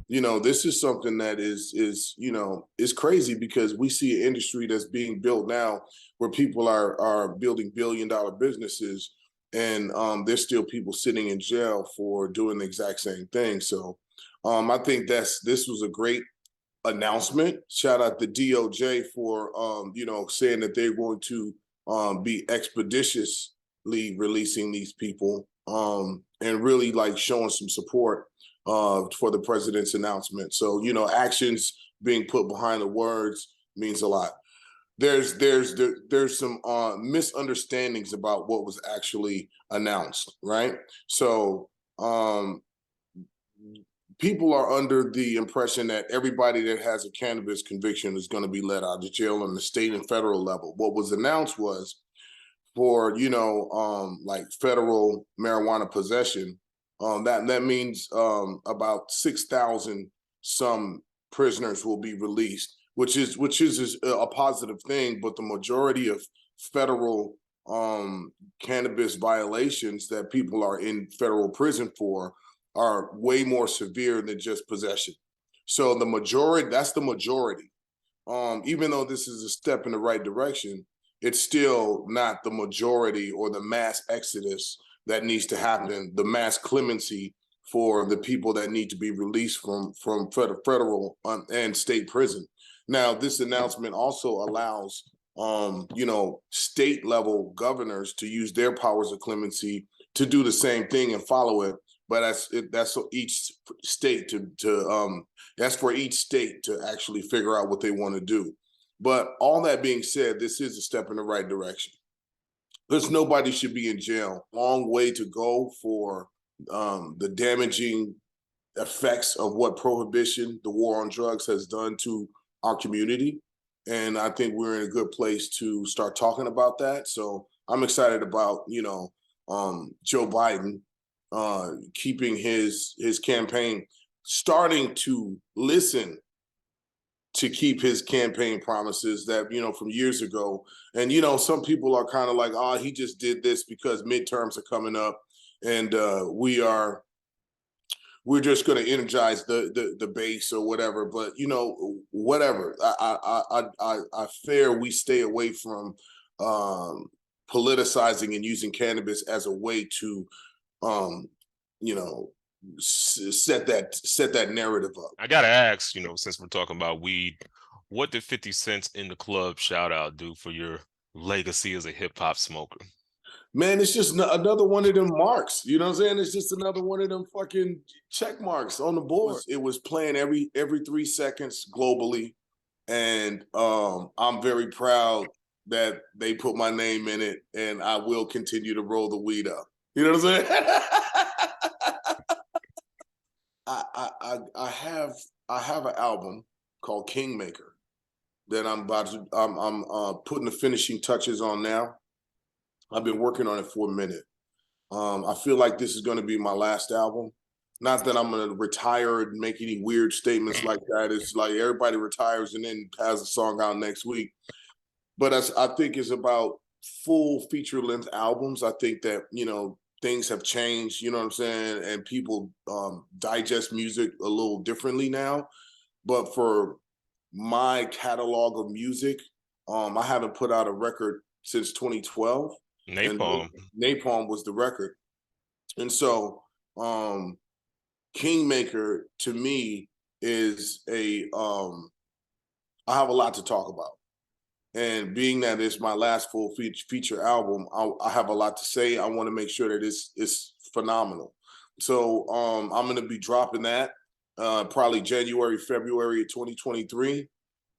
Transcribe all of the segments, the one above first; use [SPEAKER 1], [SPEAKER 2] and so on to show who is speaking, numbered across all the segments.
[SPEAKER 1] this is something that is crazy because we see an industry that's being built now where people are building billion-dollar businesses, and there's still people sitting in jail for doing the exact same thing. So I think this was a great announcement. Shout out to DOJ for saying that they're going to be expeditiously releasing these people, and really like showing some support for the president's announcement. So actions being put behind the words means a lot. There's some misunderstandings about what was actually announced, right? So people are under the impression that everybody that has a cannabis conviction is going to be let out of jail on the state and federal level. What was announced was for like federal marijuana possession, that means about 6,000 some prisoners will be released, which is a positive thing. But the majority of federal cannabis violations that people are in federal prison for are way more severe than just possession. So that's the majority. Even though this is a step in the right direction, it's still not the majority or the mass exodus that needs to happen, the mass clemency for the people that need to be released from federal and state prison. Now, this announcement also allows state level governors to use their powers of clemency to do the same thing and follow it. But that's each state that's for each state to actually figure out what they want to do. But all that being said, this is a step in the right direction. There's nobody should be in jail. Long way to go for the damaging effects of what prohibition, the war on drugs, has done to our community. And I think we're in a good place to start talking about that. So I'm excited about, Joe Biden keeping his campaign, starting to listen to keep his campaign promises that, from years ago. And, some people are kind of like, oh, he just did this because midterms are coming up and we're just going to energize the base or whatever. But, whatever. I fear we stay away from politicizing and using cannabis as a way to, set that narrative up.
[SPEAKER 2] I gotta ask, since we're talking about weed, what did 50 Cent's In the Club shout out do for your legacy as a hip hop smoker?
[SPEAKER 1] Man, it's just another one of them marks. You know what I'm saying? It's just another one of them fucking check marks on the board. It was playing every 3 seconds globally, and I'm very proud that they put my name in it, and I will continue to roll the weed up. You know what I'm saying? I have an album called Kingmaker that I'm putting the finishing touches on now. I've been working on it for a minute. I feel like this is going to be my last album. Not that I'm going to retire and make any weird statements like that. It's like everybody retires and then has a song out next week. But I think it's about full feature-length albums. I think that, things have changed, you know what I'm saying? And people digest music a little differently now. But for my catalog of music, I haven't put out a record since 2012.
[SPEAKER 2] Napalm.
[SPEAKER 1] And Napalm was the record. And so Kingmaker to me is I have a lot to talk about. And being that it's my last full feature album, I have a lot to say. I want to make sure that it's phenomenal. So I'm going to be dropping that probably January, February of 2023.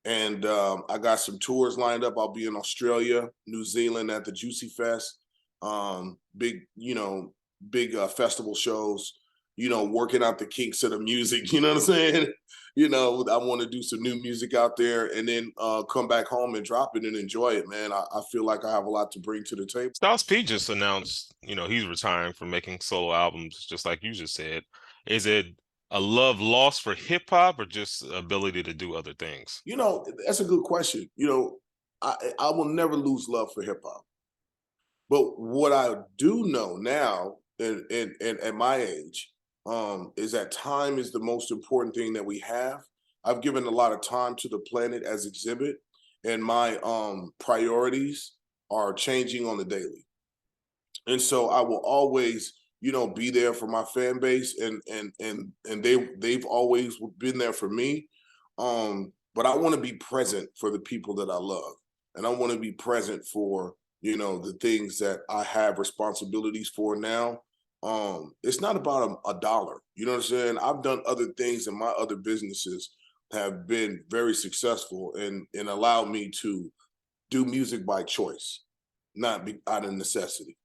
[SPEAKER 1] And I got some tours lined up. I'll be in Australia, New Zealand at the Juicy Fest. Big festival shows, working out the kinks of the music, you know what I'm saying? I want to do some new music out there and then come back home and drop it and enjoy it, man. I feel like I have a lot to bring to the table.
[SPEAKER 2] Styles P just announced, he's retiring from making solo albums, just like you just said. Is it a love lost for hip hop or just ability to do other things?
[SPEAKER 1] That's a good question. I will never lose love for hip hop. But what I do know now, and at my age, is that time is the most important thing that we have. I've given a lot of time to the planet as Xzibit, and my priorities are changing on the daily. And so I will always, be there for my fan base, and they've always been there for me. But I want to be present for the people that I love, and I want to be present for the things that I have responsibilities for now. It's not about a dollar. You know what I'm saying? I've done other things, and my other businesses have been very successful and allowed me to do music by choice, not be out of necessity.